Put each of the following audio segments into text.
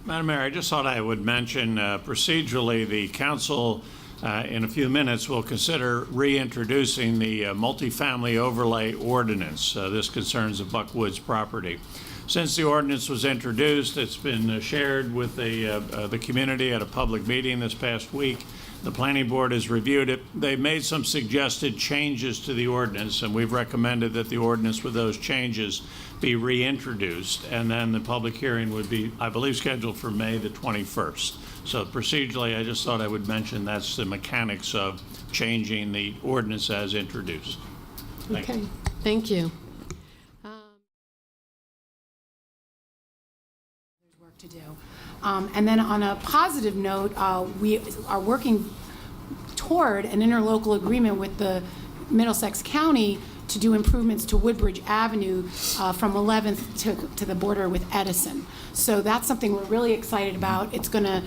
Madam Mayor, I just thought I would mention procedurally the council in a few minutes will consider reintroducing the multifamily overlay ordinance. This concerns the Buckwoods property. Since the ordinance was introduced, it's been shared with the community at a public meeting this past week. The planning board has reviewed it. They've made some suggested changes to the ordinance, and we've recommended that the ordinance with those changes be reintroduced, and then the public hearing would be, I believe, scheduled for May the 21st. So procedurally, I just thought I would mention that's the mechanics of changing the ordinance as introduced. Okay, thank you. There's work to do. And then on a positive note, we are working toward an interlocal agreement with the Middlesex County to do improvements to Woodbridge Avenue from 11th to the border with Edison. So that's something we're really excited about. It's going to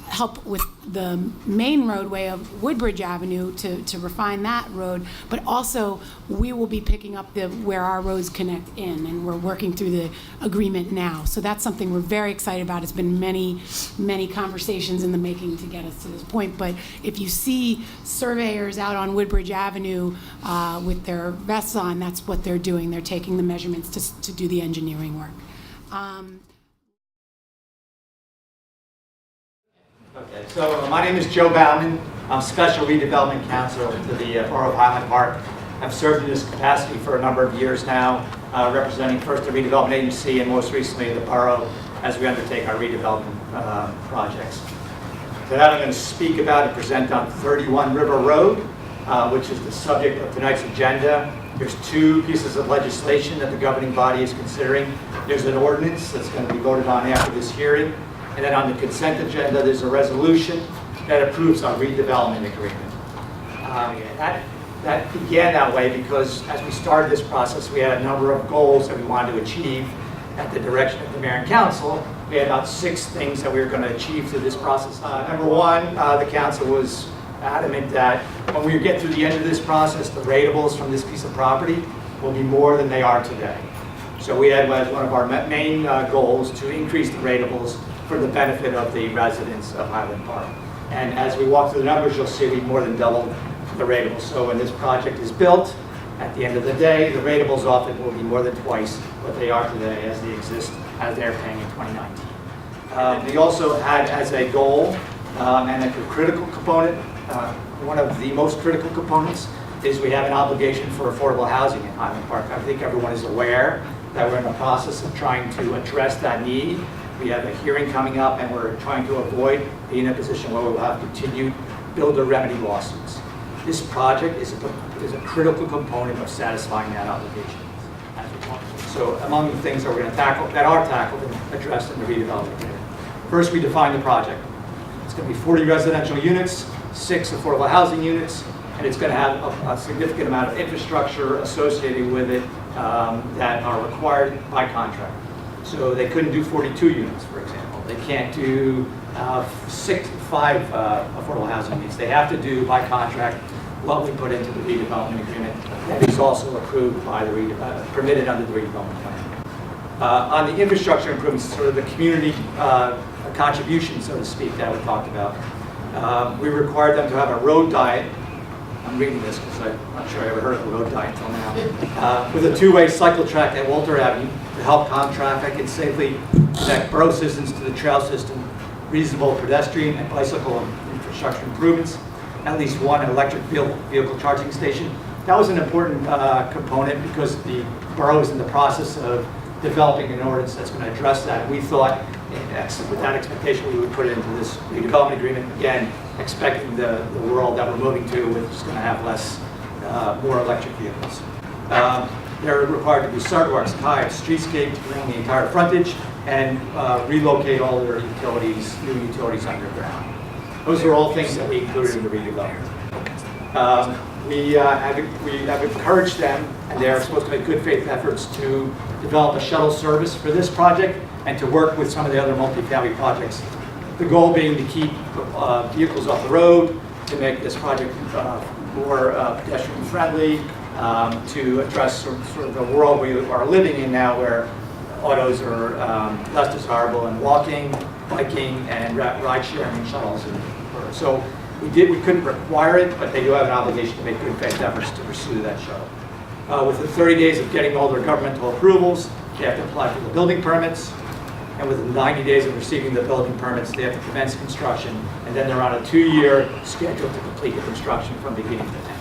help with the main roadway of Woodbridge Avenue to refine that road, but also we will be picking up where our roads connect in, and we're working through the agreement now. So that's something we're very excited about. It's been many conversations in the making to get us to this point, but if you see surveyors out on Woodbridge Avenue with their vests on, that's what they're doing. They're taking the measurements to do the engineering work. Okay, so my name is Joe Bauman. I'm Special Redevelopment Counsel to the Borough of Highland Park. I've served in this capacity for a number of years now, representing first the redevelopment agency and most recently the borough as we undertake our redevelopment projects. Today I'm going to speak about and present on 31 River Road, which is the subject of tonight's agenda. There's two pieces of legislation that the governing body is considering. There's an ordinance that's going to be voted on after this hearing. And then on the consent agenda, there's a resolution that approves our redevelopment agreement. That began that way because as we started this process, we had a number of goals that we wanted to achieve at the direction of the mayor and council. We had about 6 things that we were going to achieve through this process. Number one, the council was adamant that when we get through the end of this process, the ratables from this piece of property will be more than they are today. So we had as one of our main goals to increase the ratables for the benefit of the residents of Highland Park. And as we walk through the numbers, you'll see we more than doubled the ratables. So when this project is built, at the end of the day, the ratables often will be more than twice what they are today as they exist, as they're paying in 2019. We also had as a goal and a critical component, one of the most critical components is we have an obligation for affordable housing in Highland Park. I think everyone is aware that we're in the process of trying to address that need. We have a hearing coming up, and we're trying to avoid being in a position where we'll have continued builder remedy lawsuits. This project is a critical component of satisfying that obligation. So among the things that we're going to tackle, that are tackled and addressed in the redevelopment agreement. First, we define the project. It's going to be 40 residential units, 6 affordable housing units, and it's going to have a significant amount of infrastructure associated with it that are required by contract. So they couldn't do 42 units, for example. They can't do 5 affordable housing units. They have to do, by contract, what we put into the redevelopment agreement that is also approved by the permitted under the redevelopment plan. On the infrastructure improvements, sort of the community contribution, so to speak, that we talked about, we required them to have a road diet. I'm reading this because I'm not sure I ever heard of a road diet until now. With a 2-way cycle track at Walter Avenue to help calm traffic and safely connect borough citizens to the trail system, reasonable pedestrian and bicycle infrastructure improvements, at least one electric vehicle charging station. That was an important component because the borough is in the process of developing an ordinance that's going to address that. And we thought, with that expectation, we would put it into this redevelopment agreement, again, expecting the world that we're moving to, which is going to have more electric vehicles. They're required to do sidewalks, kayaks, streetscape, bring the entire frontage, and relocate all their utilities, new utilities underground. Those are all things that we included in the redevelopment. We have encouraged them, and they're supposed to make good faith efforts to develop a shuttle service for this project and to work with some of the other multifamily projects. The goal being to keep vehicles off the road, to make this project more pedestrian friendly, to address sort of the world we are living in now where autos are less desirable and walking biking and ride sharing shuttles. So we couldn't require it, but they do have an obligation to make good faith efforts to pursue that shuttle. Within 30 days of getting all their governmental approvals, they have to apply for the building permits. And within 90 days of receiving the building permits, they have to commence construction. And then they're on a 2-year schedule to complete the construction from beginning to end.